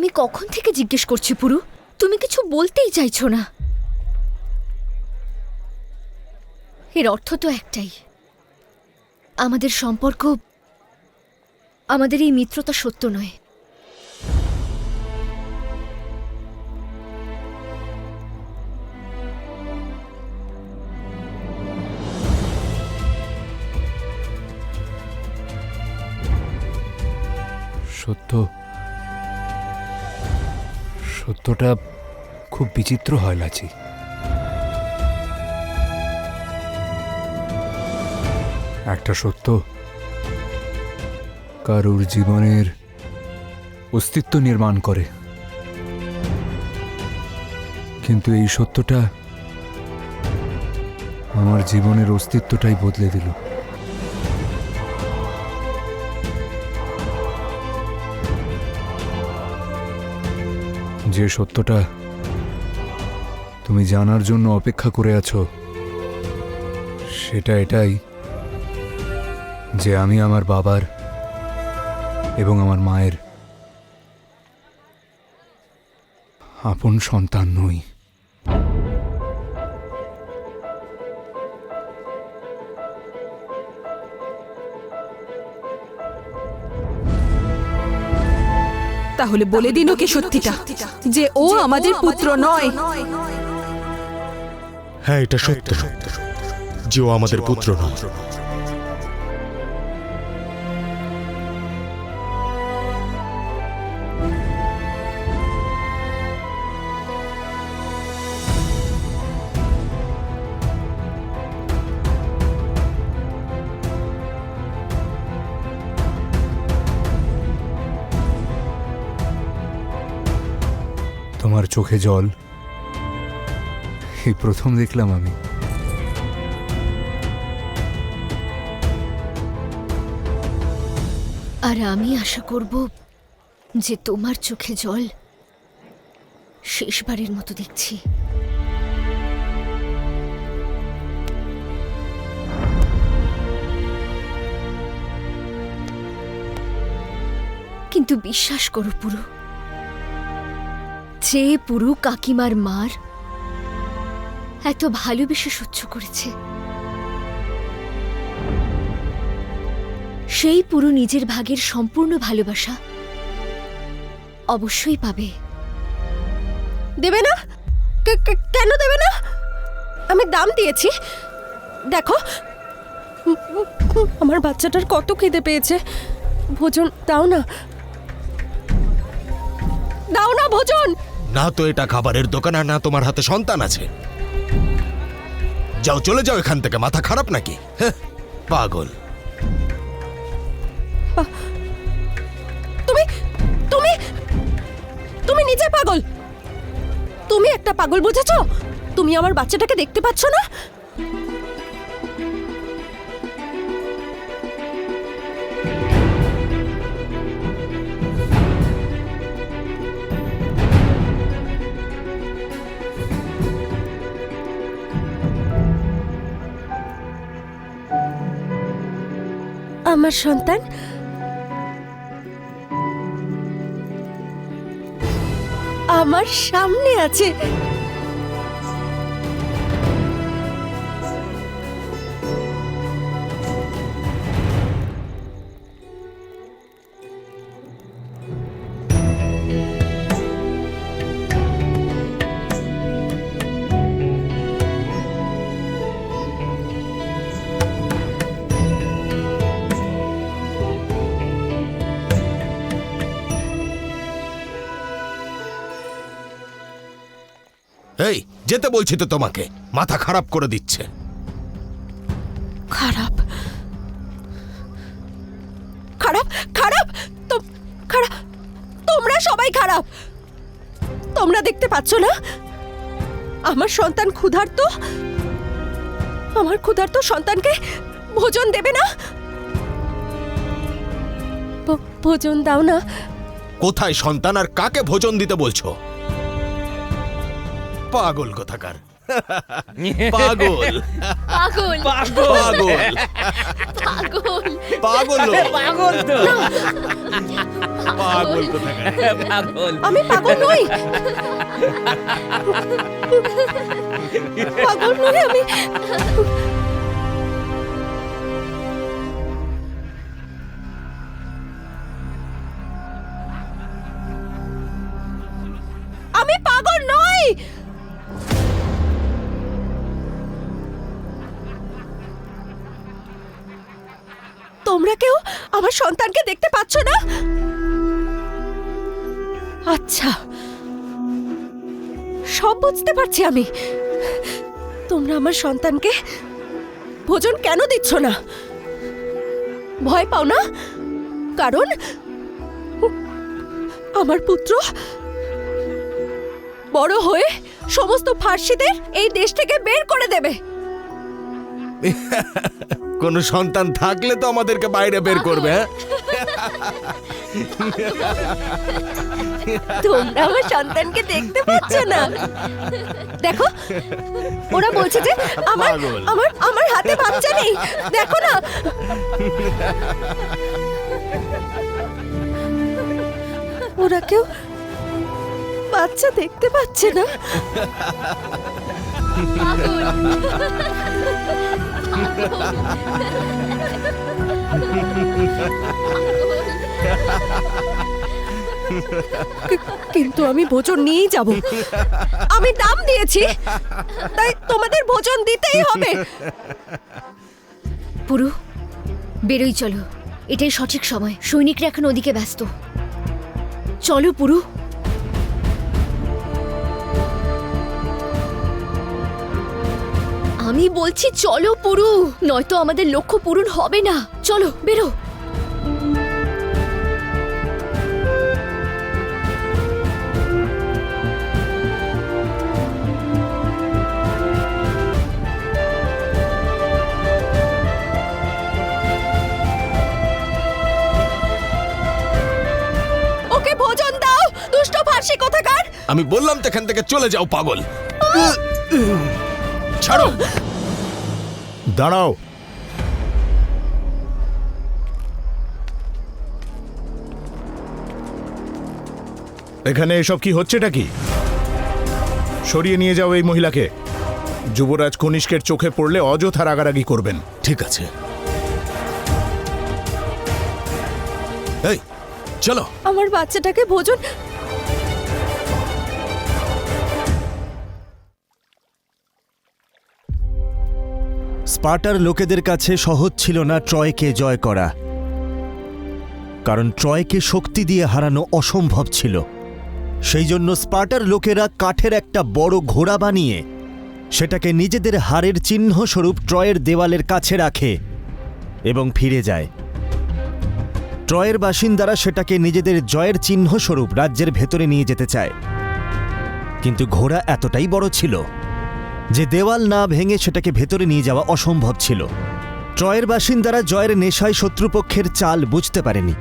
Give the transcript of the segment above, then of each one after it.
আমি কখন থেকে জিজ্ঞেস করছি পুরু, তুমি কিছু বলতেই চাইছো না। এর অর্থ তো একটাই, আমাদের সম্পর্ক, আমাদের এই মিত্রতা সত্য নয়। সত্যটা খুব বিচিত্র হয় লাচি। একটা সত্য কারুর জীবনের অস্তিত্ব নির্মাণ করে, কিন্তু এই সত্যটা আমার জীবনের অস্তিত্বটাই বদলে দিল। যে সত্যটা তুমি জানার জন্য অপেক্ষা করে আছো সেটা এটাই যে আমি আমার বাবার এবং আমার মায়ের আপন সন্তান নই। তাহলে বলে দিন ওকে সত্যিটা, যে ও আমাদের পুত্র নয়। হ্যাঁ, এটা সত্য যে ও আমাদের পুত্র নয়। তোমার চোখে জল এই প্রথম দেখলাম আমি। আর আমি আশা করব যে তোমার চোখে জল শেষবারের মতো দেখছি। কিন্তু বিশ্বাস করো পুরু, যে পুরু কাকিমার মার এত ভালোবেসে সহ্য করেছে, সেই পুরু নিজের ভাগের সম্পূর্ণ ভালোবাসা অবশ্যই পাবে। দেবে না? কেন দেবে না? আমি দাম দিয়েছি। দেখো, আমার বাচ্চাটার কত খিদে পেয়েছে। ভোজন দাও না, দাও না ভোজন। না তো এটা খাবারের দোকান, আর না তোমার হাতে সন্তান আছে। যাও, চলে যাও এখান থেকে। মাথা খারাপ নাকি? হ্যাঁ, পাগল। তুমি তুমি তুমি নিজে পাগল। তুমি একটা পাগল, বুঝেছো? তুমি আমার বাচ্চাটাকে দেখতে পাচ্ছ না? আমার সন্তান আমার সামনে আছে। এই, যেতে বলছি তো তোমাকে। মাথা খারাপ করে দিচ্ছে। খারাপ খারাপ খারাপ খারাপ, তোমরা সবাই খারাপ। তোমরা দেখতে পাচ্ছ না আমার সন্তান ক্ষুধার্ত? আমার ক্ষুধার্ত সন্তানকে ভোজন দেবে না? ভোজন দাও না। কোথায় সন্তান, আর কাকে ভোজন দিতে বলছো? পাগল কোথাকার। পাগল পাগল পাগল। পাগল পাগল লোক। পাগল তো পাগল কোথাকার। পাগল আমি পাগল নই, পাগল নই আমি। আমি পাগল নই। তোমরা কেউ আমার সন্তানকে দেখতে পাচ্ছ না? আচ্ছা, সব বুঝতে পারছি আমি। তোমরা আমার সন্তানকে ভোজন কেন দিচ্ছ না? ভয় পাও না? কারণ আমার পুত্র বড় হয়ে সমস্ত ফার্সিদের এই দেশ থেকে বের করে দেবে। কোন সন্তান থাকলে তো আমাদেরকে বাইরে বের করবে, হ্যাঁ? তোমরা আমার সন্তানকে দেখতে পাচ্ছ না? দেখো, ওরা বলছে যে আমার পাগল। আমার আমার হাতে বাচ্চা নেই। দেখো না, ওরা কেউ বাচ্চা দেখতে পাচ্ছে না। কিন্তু আমি ভোজন নিয়েই যাব। আমি দাম দিয়েছি, তাই তোমাদের ভোজন দিতেই হবে। পুরু, বেরোই চলো, এটাই সঠিক সময়। সৈনিকরা এখন ওদিকে ব্যস্ত। চলো পুরু। আমি বলছি চলো পুরু, নয়তো আমাদের লক্ষ্য পূরণ হবে না। চলো বেরো। ওকে ভোজন দাও, দুষ্ট ফার্সি কোথাকার। আমি বললাম তো এখান থেকে চলে যাও, পাগল। ছাড়ো, দাঁড়াও। এখানে এসব কি হচ্ছেটা কি? সরিয়ে নিয়ে যাও এই মহিলাকে। যুবরাজ কনিষ্কের চোখে পড়লে অযথা রাগারাগি করবেন। ঠিক আছে, এই চলো। আমার বাচ্চাটাকে ভোজন। স্পার্টার লোকেদের কাছে সহজ ছিল না ট্রয়কে জয় করা, কারণ ট্রয়কে শক্তি দিয়ে হারানো অসম্ভব ছিল। সেই জন্য স্পার্টার লোকেরা কাঠের একটা বড় ঘোড়া বানিয়ে সেটাকে নিজেদের হারের চিহ্ন স্বরূপ ট্রয়ের দেওয়ালের কাছে রাখে এবং ফিরে যায়। ট্রয়ের বাসিন্দারা সেটাকে নিজেদের জয়ের চিহ্ন স্বরূপ রাজ্যের ভেতরে নিয়ে যেতে চায়, কিন্তু ঘোড়া এতটাই বড় ছিল যে দেওয়াল না ভেঙে সেটাকে ভেতরে নিয়ে যাওয়া অসম্ভব ছিল। ট্রয়ের বাসিন্দারা জয়ের নেশায় শত্রুপক্ষের চাল বুঝতে পারেনি,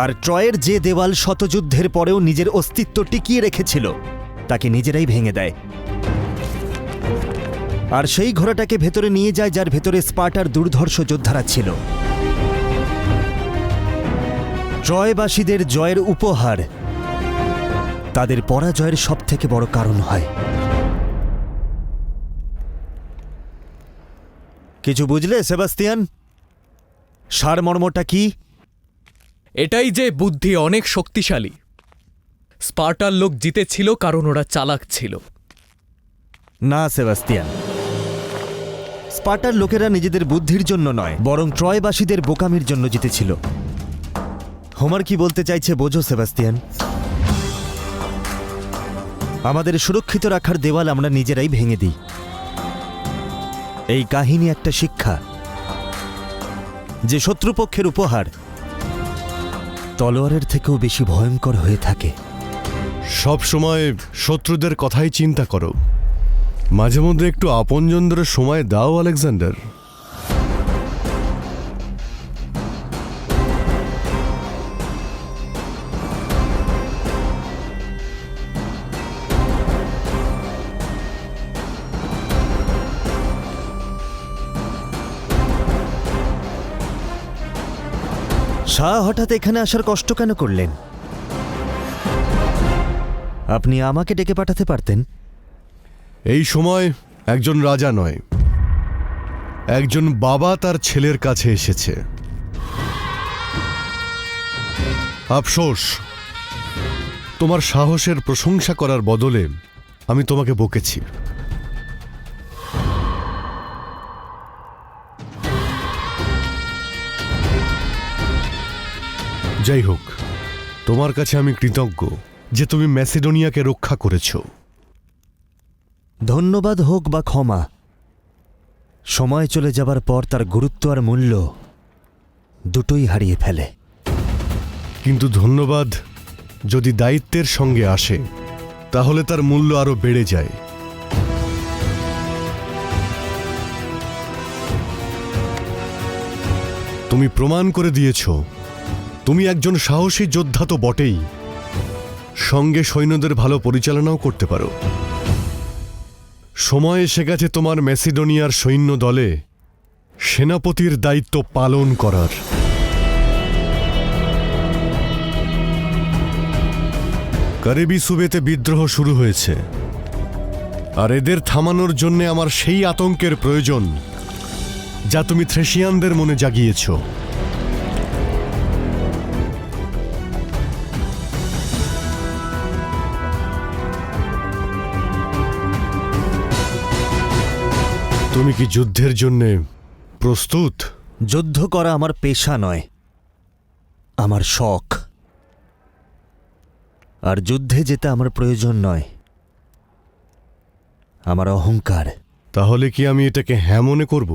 আর ট্রয়ের যে দেওয়াল শতযুদ্ধের পরেও নিজের অস্তিত্ব টিকিয়ে রেখেছিল তাকে নিজেরাই ভেঙে দেয়। আর সেই ঘোড়াটাকে ভেতরে নিয়ে যায় যার ভেতরে স্পার্টার দুর্ধর্ষ যোদ্ধারা ছিল। ট্রয়বাসীদের জয়ের উপহার তাদের পরাজয়ের সবথেকে বড় কারণ হয়। কিছু বুঝলে সেবাস্তিয়ান? সারমর্মটা কি? এটাই যে বুদ্ধি অনেক শক্তিশালী। স্পার্টার লোক জিতেছিল কারণ ওরা চালাক ছিল। না সেবাস্তিয়ান, স্পার্টার লোকেরা নিজেদের বুদ্ধির জন্য নয়, বরং ট্রয়বাসীদের বোকামির জন্য জিতেছিল। হোমার কি বলতে চাইছে বোঝো সেবাস্তিয়ান? আমাদের সুরক্ষিত রাখার দেওয়াল আমরা নিজেরাই ভেঙে দিই। এই কাহিনী একটা শিক্ষা যে শত্রুপক্ষের উপহার তলোয়ারের থেকেও বেশি ভয়ঙ্কর হয়ে থাকে। সব সময় শত্রুদের কথাই চিন্তা করো, মাঝে মধ্যে একটু আপনজনদের সময় দাও আলেকজান্ডার। শাহ হঠাৎ এখানে আসার কষ্ট কেন করলেন? আপনি আমাকে ডেকে পাঠাতে পারতেন। এই সময় একজন রাজা নয়, একজন বাবা তার ছেলের কাছে এসেছে। আফসোস, তোমার সাহসের প্রশংসা করার বদলে আমি তোমাকে বকেছি। যাই হোক, তোমার কাছে আমি কৃতজ্ঞ যে তুমি ম্যাসিডোনিয়াকে রক্ষা করেছ। ধন্যবাদ হোক বা ক্ষমা, সময় চলে যাবার পর তার গুরুত্ব আর মূল্য দুটোই হারিয়ে ফেলে। কিন্তু ধন্যবাদ যদি দায়িত্বের সঙ্গে আসে তাহলে তার মূল্য আরো বেড়ে যায়। তুমি প্রমাণ করে দিয়েছ তুমি একজন সাহসী যোদ্ধা তো বটেই, সঙ্গে সৈন্যদের ভালো পরিচালনাও করতে পারো। সময় এসে গেছে তোমার ম্যাসিডোনিয়ার সৈন্য দলে সেনাপতির দায়িত্ব পালন করার। কারিবি সুবেতে বিদ্রোহ শুরু হয়েছে, আর এদের থামানোর জন্য আমার সেই আতঙ্কের প্রয়োজন যা তুমি থ্রেশিয়ানদের মনে জাগিয়েছ। তুমি কি যুদ্ধের জন্য প্রস্তুত? যুদ্ধ করা আমার পেশা নয়, আমার শখ। আর যুদ্ধে যেতে আমার প্রয়োজন নয়, আমার অহংকার। তাহলে কি আমি এটাকে হ্যাঁ মনে করব?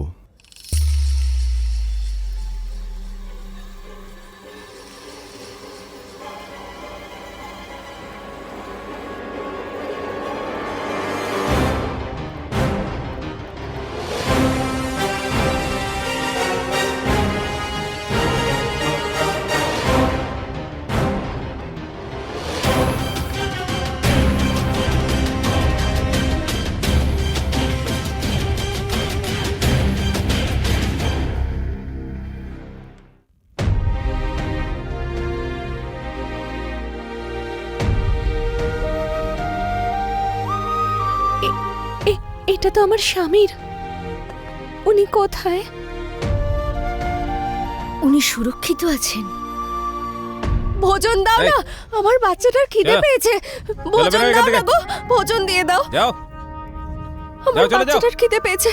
এটা তো আমার স্বামীর। উনি কোথায়? উনি সুরক্ষিত আছেন। ভোজন দাও না, আমার বাচ্চাটার খিদে পেয়েছে। ভোজন দাও না গো, ভোজন দিয়ে দাও। আমার বাচ্চাটার খিদে পেয়েছে।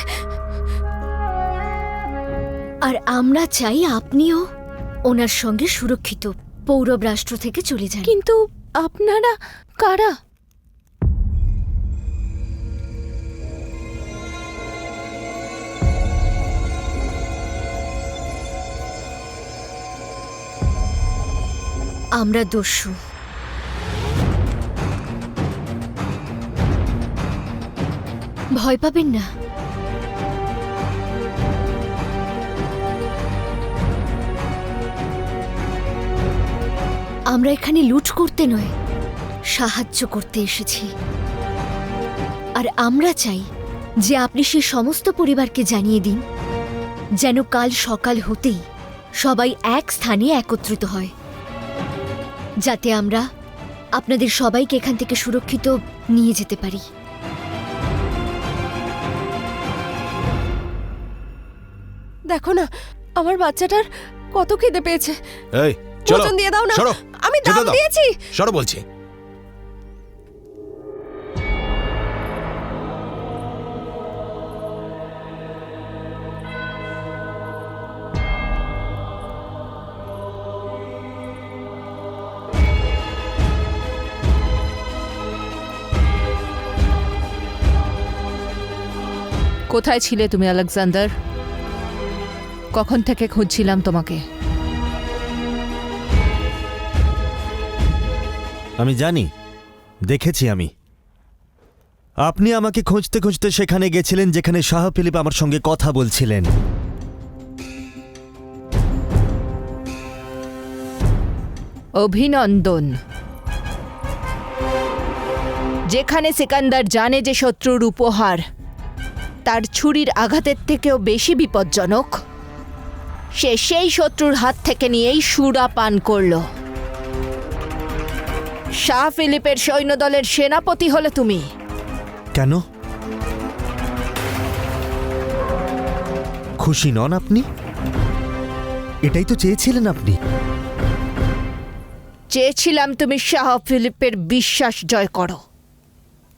আর আমরা চাই আপনিও ওনার সঙ্গে সুরক্ষিত পৌরব রাষ্ট্র থেকে চলে যান। কিন্তু আপনারা কারা? আমরা দস্যু। ভয় পাবেন না। আমরা এখানে লুট করতে নয়, সাহায্য করতে এসেছি। আর আমরা চাই যে আপনি সেই সমস্ত পরিবারকে জানিয়ে দিন যেন কাল সকাল হতেই সবাই এক স্থানে একত্রিত হয়, যাতে আমরা আপনাদের সবাইকে এখান থেকে সুরক্ষিত নিয়ে যেতে পারি। দেখো না, আমার বাচ্চাটার কত খিদে পেয়েছে। এই চলো, ভোজন দিয়ে দাও না। সরো, আমি যেতে দাম দাও। দিয়েছি। সরো বলছি। কোথায় ছিলে তুমি আলেকজান্ডার? কখন থেকে খুঁজছিলাম তোমাকে। আমি জানি, দেখেছি আমি। আপনি আমাকে খুঁজতে খুঁজতে সেখানে গেছিলেন যেখানে শাহ ফিলিপ আমার সঙ্গে কথা বলছিলেন। অভিনন্দন। যেখানে সিকান্দার জানে যে শত্রুর উপহার তার ছুরির আঘাতের থেকেও বেশি বিপজ্জনক, সে সেই শত্রুর হাত থেকে নিয়েই সুরা পান করল। শাহ ফিলিপের সৈন্যদলের সেনাপতি হলে তুমি। কেন? খুশি নন আপনি? এটাই তো চেয়েছিলেন আপনি। চেয়েছিলাম তুমি শাহ ফিলিপের বিশ্বাস জয় করো,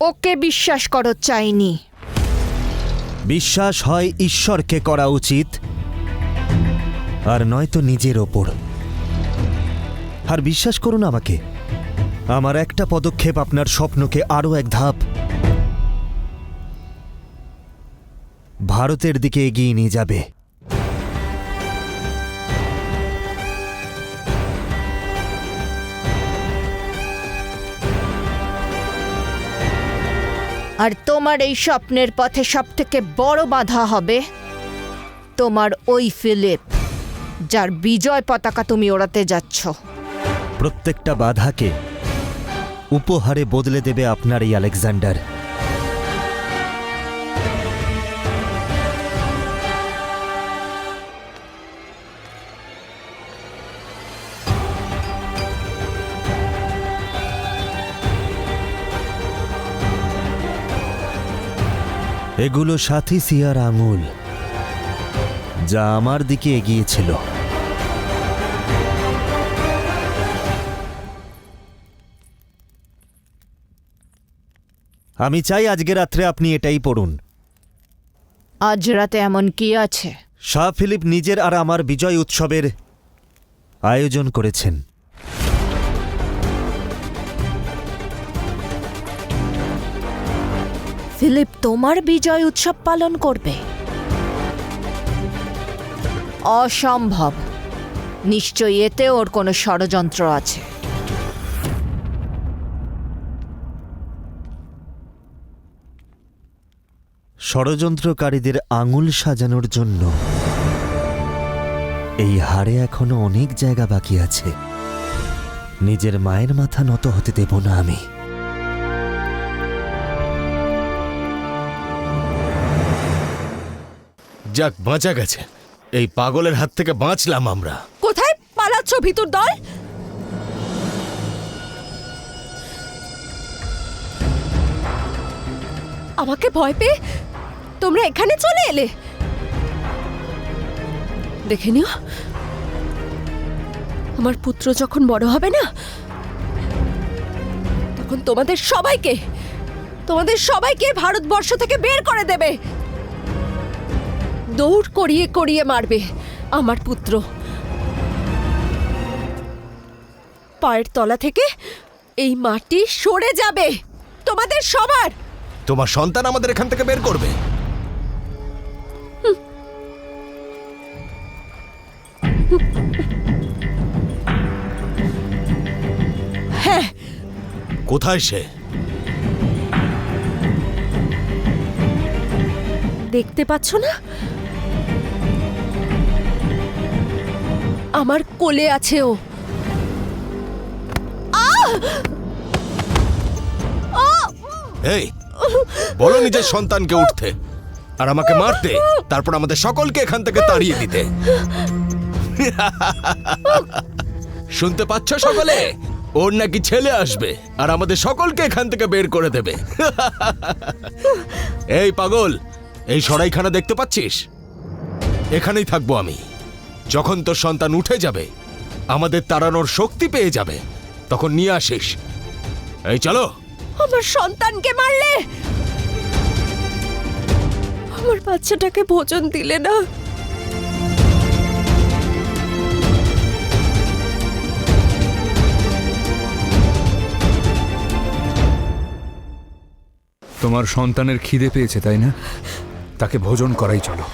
ওকে বিশ্বাস করো চাইনি। বিশ্বাস হয় ঈশ্বরকে করা উচিত, আর নয়তো নিজের ওপর। আর বিশ্বাস করুন আমাকে, আমার একটা পদক্ষেপ আপনার স্বপ্নকে আরও এক ধাপ ভারতের দিকে এগিয়ে নিয়ে যাবে। আর তোমার এই স্বপ্নের পথে সবথেকে বড় বাধা হবে তোমার ওই ফিলিপ, যার বিজয় পতাকা তুমি ওড়াতে যাচ্ছ। প্রত্যেকটা বাধাকে উপহারে বদলে দেবে আপনার এই আলেকজান্ডার। এগুলো সাথী সিয়ার আঙুল, যা আমার দিকে এগিয়েছিল। আমি চাই আজকে রাত্রে আপনি এটাই পড়ুন। আজ রাতে এমন কি আছে? শাহ ফিলিপ নিজের আর আমার বিজয় উৎসবের আয়োজন করেছেন। ফিলিপ তোমার বিজয় উৎসব পালন করবে? অসম্ভব। নিশ্চয়ই এতে ওর কোনো ষড়যন্ত্র আছে। ষড়যন্ত্রকারীদের আঙুল সাজানোর জন্য এই হাড়ে এখনো অনেক জায়গা বাকি আছে। নিজের মায়ের মাথা নত হতে দেব না আমি। যাক, বাঁচা গেছে। এই পাগলের হাত থেকে বাঁচলাম আমরা। কোথায় পালাচ্ছ ভিতর দল? আমাকে ভয় পেয়ে তোমরা এখানে চলে এলে? দেখে নিও, আমার পুত্র যখন বড় হবে না, তখন তোমাদের সবাইকে ভারতবর্ষ থেকে বের করে দেবে। দৌড় করিয়ে করিয়ে মারবে আমার পুত্র। পায়ের তলা থেকে এই মাটি সরে যাবে তোমাদের সবার। তোমার সন্তান আমাদের এখান থেকে বের করবে? হ্যাঁ। কোথায় সে? দেখতে পাচ্ছ না? আমার কোলে আছে ও। এই, বলো নিজের সন্তানকে উঠতে আর আমাকে মারতে, তারপর আমাদের সকলকে এখান থেকে তাড়িয়ে দিতে। শুনতে পাচ্ছ সকলে? ওর নাকি ছেলে আসবে আর আমাদের সকলকে এখান থেকে বের করে দেবে। এই পাগল, এই সরাইখানা দেখতে পাচ্ছিস? এখানেই থাকবো আমি। যখন তোর সন্তান উঠে যাবে, আমাদের তাড়ানোর শক্তি পেয়ে যাবে, তখন নিয়ে আসিস। এই চলো। আমার সন্তানকে মারলে, আমার বাচ্চাটাকে ভোজন দিলে না। তোমার সন্তানের খিদে পেয়েছে, তাই না? তাকে ভোজন করাই চলো।